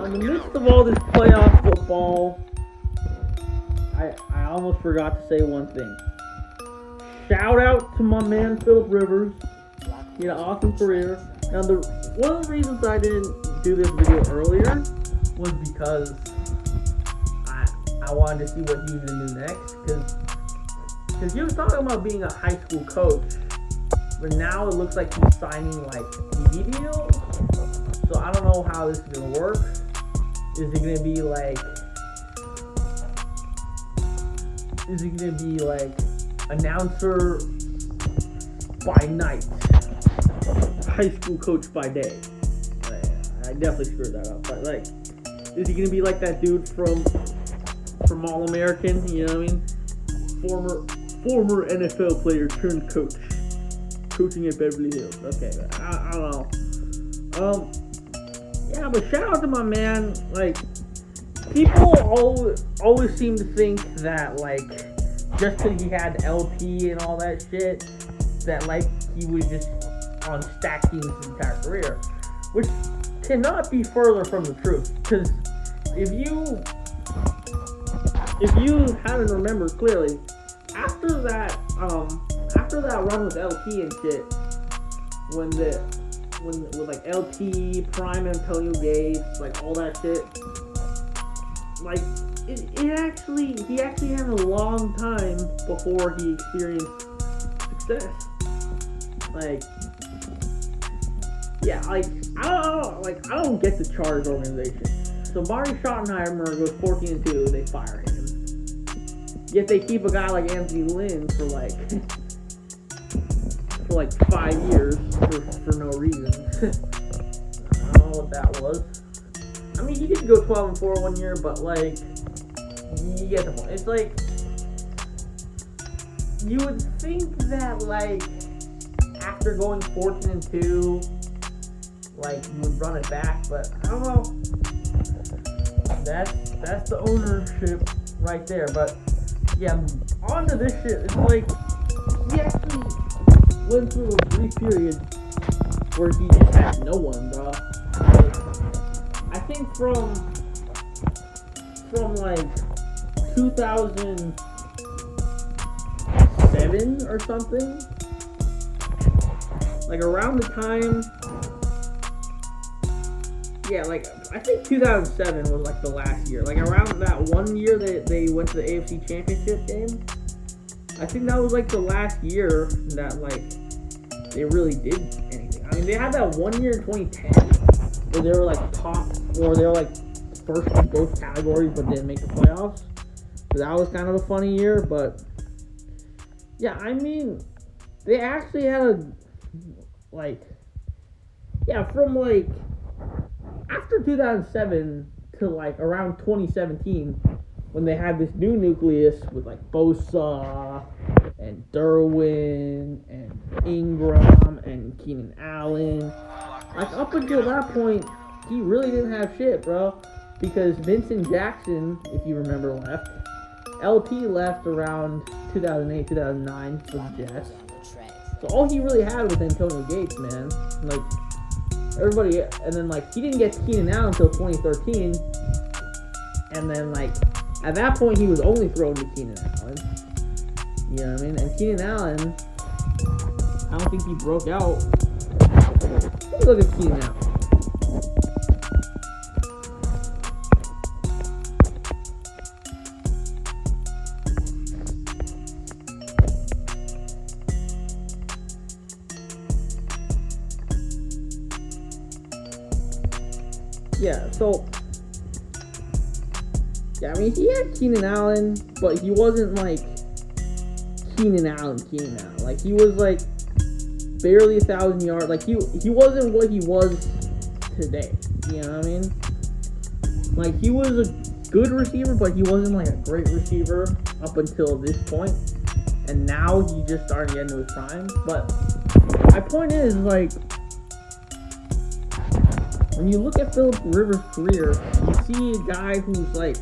in the midst of all this playoff football, I almost forgot to say one thing. Shout out to my man Phillip Rivers. He had an awesome career. Now, one of the reasons I didn't do this video earlier was because I wanted to see what he was going to do next. Because he was talking about being a high school coach, but now it looks like he's signing like TV deals. So I don't know how this is going to work. Is it going to be like announcer by night, high school coach by day? I definitely screwed that up. But like, is he going to be like that dude from All American? You know what I mean? Former NFL player turned coach, coaching at Beverly Hills. Okay, I don't know. Yeah, but shout out to my man. Like, people always seem to think that like just because he had LP and all that shit, that like he was just on stack teams his entire career, which cannot be further from the truth. Because if you haven't remembered clearly, after that run with LP and shit, when with like LP, Prime Antonio Gates, like all that shit, like he actually had a long time before he experienced success. Like, yeah, like I don't get the Chargers organization. So Marty Schottenheimer goes 14-2, they fire him. Yet they keep a guy like Anthony Lynn for like 5 years for no reason. I don't know what that was. I mean, he did go 12-4 one year, but like, you get the point. It's like, you would think that like after going 14-2, like you would run it back, but I don't know. That's the ownership right there. But yeah, on to this shit. It's like he actually went through a brief period where he just had no one, bro. Like, I think from like 2007 or something, like around the time, yeah, like I think 2007 was like the last year. Like around that one year they went to the AFC Championship game. I think that was like the last year that like they really did anything. I mean, they had that one year in 2010 where they were like top, or they were like first in both categories but didn't make the playoffs. So that was kind of a funny year, but yeah, I mean, they actually had from like after 2007 to like around 2017, when they had this new nucleus with like Bosa and Derwin and Ingram and Keenan Allen, like up until that point, he really didn't have shit, bro. Because Vincent Jackson, if you remember, left. LP left around 2008, 2009 for the Jets. So all he really had was Antonio Gates, man. Like, everybody, and then like he didn't get to Keenan Allen until 2013, and then like at that point he was only thrown to Keenan Allen. You know what I mean? And Keenan Allen, I don't think he broke out. Let me look at Keenan Allen. Yeah, so, yeah, I mean, he had Keenan Allen, but he wasn't like Keenan Allen. Like, he was like barely 1,000 yards. Like, he wasn't what he was today. You know what I mean? Like, he was a good receiver, but he wasn't like a great receiver up until this point. And now he just started getting to his prime. But my point is, like, when you look at Phillip Rivers' career, you see a guy who's like,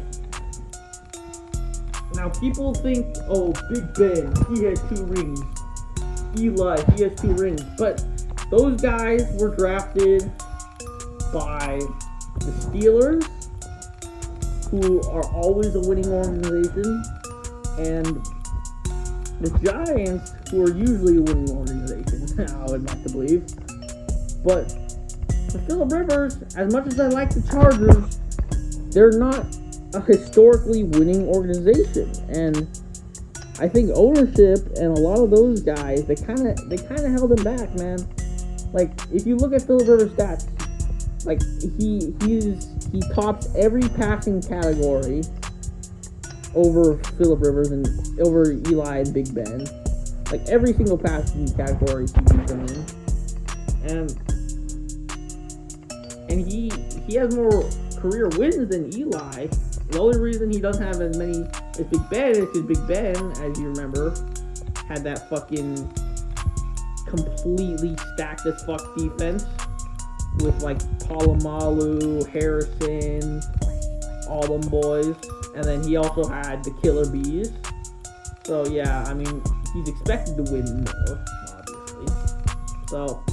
now people think, oh, Big Ben, he had 2 rings. Eli, he has 2 rings. But those guys were drafted by the Steelers, who are always a winning organization, and the Giants, who are usually a winning organization, I would like to believe. But for Phillip Rivers, as much as I like the Chargers, they're not a historically winning organization, and I think ownership and a lot of those guys, they kind of held him back, man. Like, if you look at Phillip Rivers' stats, like he tops every passing category over Phillip Rivers and over Eli and Big Ben. Like, every single passing category he beats them in, and he has more career wins than Eli. The only reason he doesn't have as many as Big Ben is because Big Ben, as you remember, had that fucking completely stacked as fuck defense with like Palomalu, Harrison, all them boys, and then he also had the Killer Bees. So yeah, I mean, he's expected to win more, obviously. So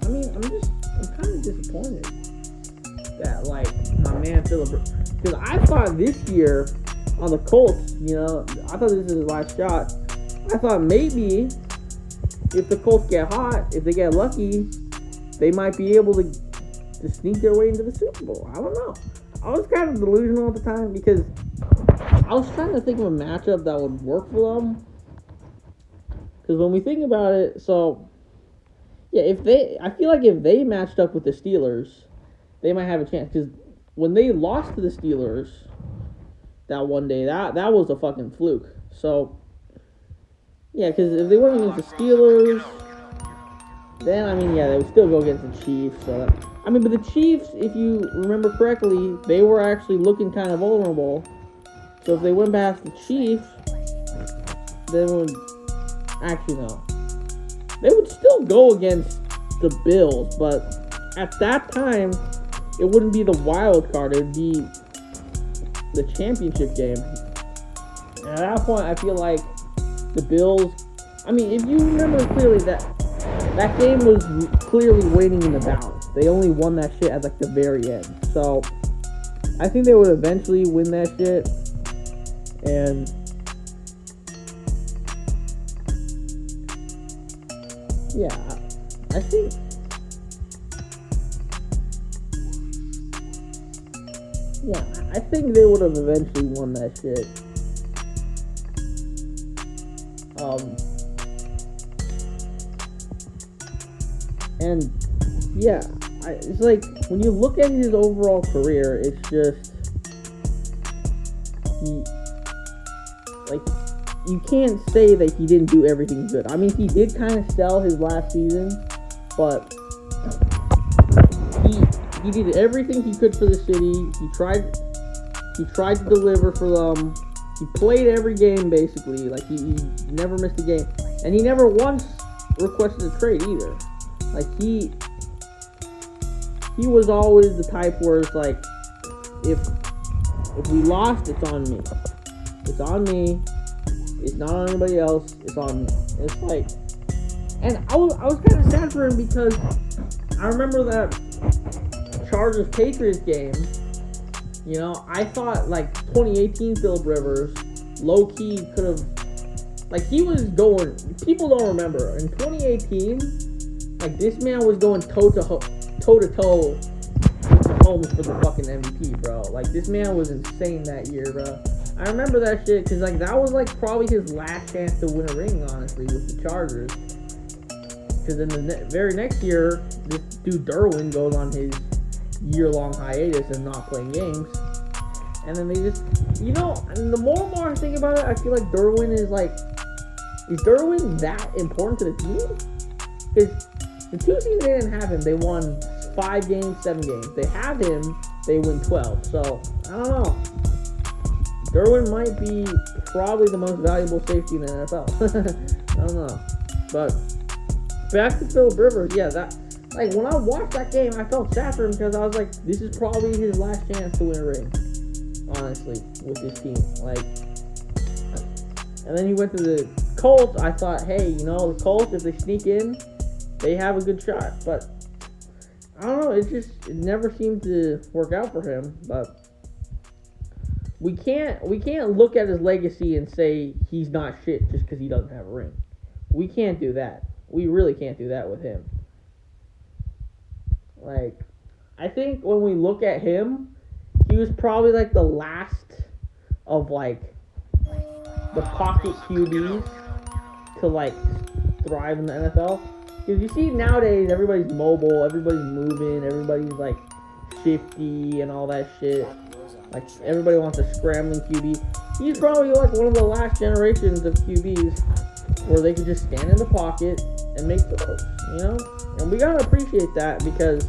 I mean, I'm kind of disappointed that, like, my man Phillip, because I thought this year on the Colts, you know, I thought this was his last shot. I thought maybe if the Colts get hot, if they get lucky, they might be able to sneak their way into the Super Bowl. I don't know. I was kind of delusional at the time because I was trying to think of a matchup that would work for them. Because when we think about it, so yeah, I feel like if they matched up with the Steelers, they might have a chance. Because when they lost to the Steelers that one day, that was a fucking fluke. So yeah, because if they went against the Steelers, then, I mean, yeah, they would still go against the Chiefs. So I mean, but the Chiefs, if you remember correctly, they were actually looking kind of vulnerable. So if they went past the Chiefs, they would actually no. They would still go against the Bills, but at that time, it wouldn't be the wild card. It would be the championship game. And at that point, I feel like the Bills, I mean, if you remember clearly, that game was clearly waiting in the balance. They only won that shit at like the very end. So I think they would eventually win that shit. And yeah, I think they would have eventually won that shit. And yeah, it's like when you look at his overall career, it's just you can't say that he didn't do everything good. I mean, he did kind of sell his last season, but he did everything he could for the city. He tried to deliver for them. He played every game basically. Like he never missed a game, and he never once requested a trade either. Like he was always the type where it's like, if we lost, it's on me. It's on me. It's not on anybody else. It's on me. It's like, and I was kind of sad for him because I remember that Chargers Patriots game. You know, I thought like 2018 Phillip Rivers low key could have, like, he was going. People don't remember in 2018, like, this man was going toe to toe with Mahomes for the fucking MVP, bro. Like, this man was insane that year, bro. I remember that shit because, like, that was, like, probably his last chance to win a ring, honestly, with the Chargers. Because in the very next year, this dude Derwin goes on his year-long hiatus and not playing games. And then they just, you know, and the more and more I think about it, I feel like Derwin is Derwin that important to the team? Because the 2 seasons they didn't have him, they won 5 games, 7 games. They have him, they win 12. So, I don't know. Derwin might be probably the most valuable safety in the NFL. I don't know. But back to Phillip Rivers, yeah, like, when I watched that game, I felt sad for him because I was like, this is probably his last chance to win a ring, honestly, with this team. Like, and then he went to the Colts. I thought, hey, you know, the Colts, if they sneak in, they have a good shot. But I don't know. It never seemed to work out for him. But we can't look at his legacy and say he's not shit just because he doesn't have a ring. We can't do that. We really can't do that with him. Like, I think when we look at him, he was probably like the last of like the pocket QBs to like thrive in the NFL. Because you see nowadays, everybody's mobile, everybody's moving, everybody's like shifty and all that shit. Like everybody wants a scrambling QB. He's probably like one of the last generations of QBs where they could just stand in the pocket and make throws, you know? And we gotta appreciate that because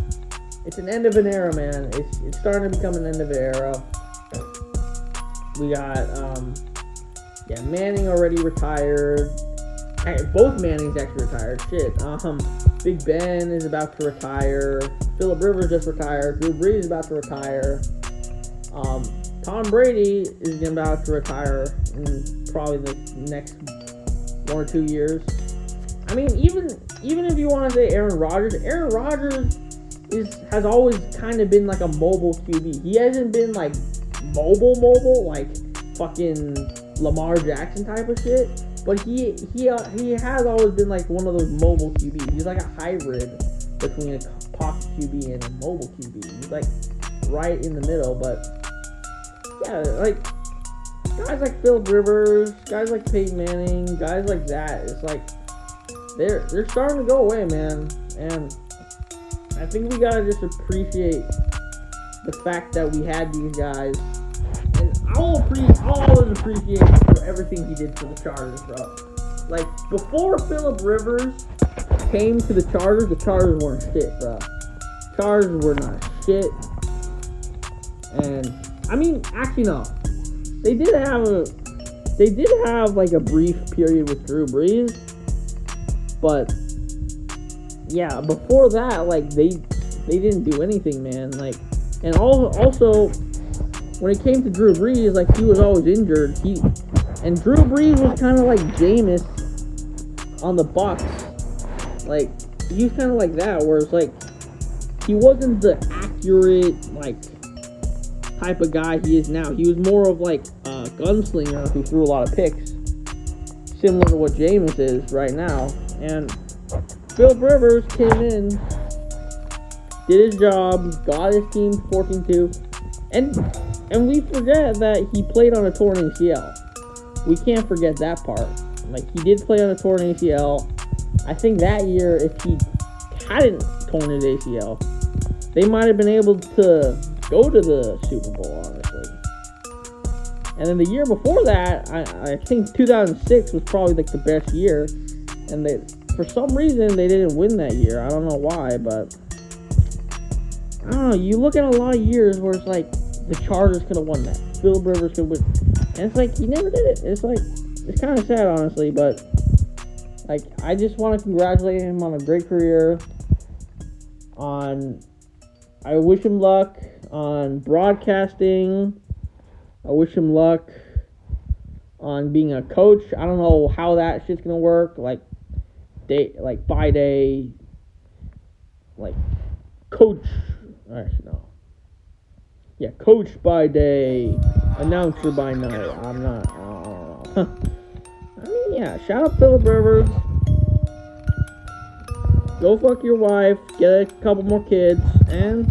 it's an end of an era, man. It's starting to become an end of an era. We got Manning already retired. Both Mannings actually retired. Shit. Big Ben is about to retire. Phillip Rivers just retired. Drew Brees is about to retire. Tom Brady is about to retire in probably the next 1 or 2 years. I mean, even if you want to say Aaron Rodgers has always kind of been like a mobile QB. He hasn't been like mobile like fucking Lamar Jackson type of shit. But he has always been like one of those mobile QBs. He's like a hybrid between a pocket QB and a mobile QB. He's like right in the middle. But yeah, like guys like Phillip Rivers, guys like Peyton Manning, guys like that. It's like they're starting to go away, man. And I think we gotta just appreciate the fact that we had these guys. And I'll always appreciate for everything he did for the Chargers, bro. Like, before Phillip Rivers came to the Chargers weren't shit, bro. Chargers were not shit. And, I mean, actually, no. They did have like a brief period with Drew Brees. But, yeah, before that, like, they didn't do anything, man. Like, and also, when it came to Drew Brees, like, he was always injured. And Drew Brees was kind of like Jameis on the Bucs. Like, he was kind of like that, where it's like, he wasn't the accurate, like, type of guy he is now. He was more of like a gunslinger who threw a lot of picks, similar to what Jameis is right now. And Phillip Rivers came in, did his job, got his team 14-2, and we forget that he played on a torn ACL. We can't forget that part. Like, he did play on a torn ACL. I think that year, if he hadn't torn his ACL, they might have been able to go to the Super Bowl, honestly. And then the year before that, I think 2006 was probably like the best year. And they, for some reason, they didn't win that year. I don't know why, but I don't know. You look at a lot of years where it's like the Chargers could have won that. Phillip Rivers could win. And it's like, he never did it. It's like, it's kind of sad, honestly, but like, I just want to congratulate him on a great career. I wish him luck on broadcasting. I wish him luck on being a coach. I don't know how that shit's gonna work. Like by day, like coach. Actually, no. Yeah, coach by day, announcer by night. I'm not. I don't know. I mean, yeah. Shout out Phillip Rivers. Go fuck your wife. Get a couple more kids and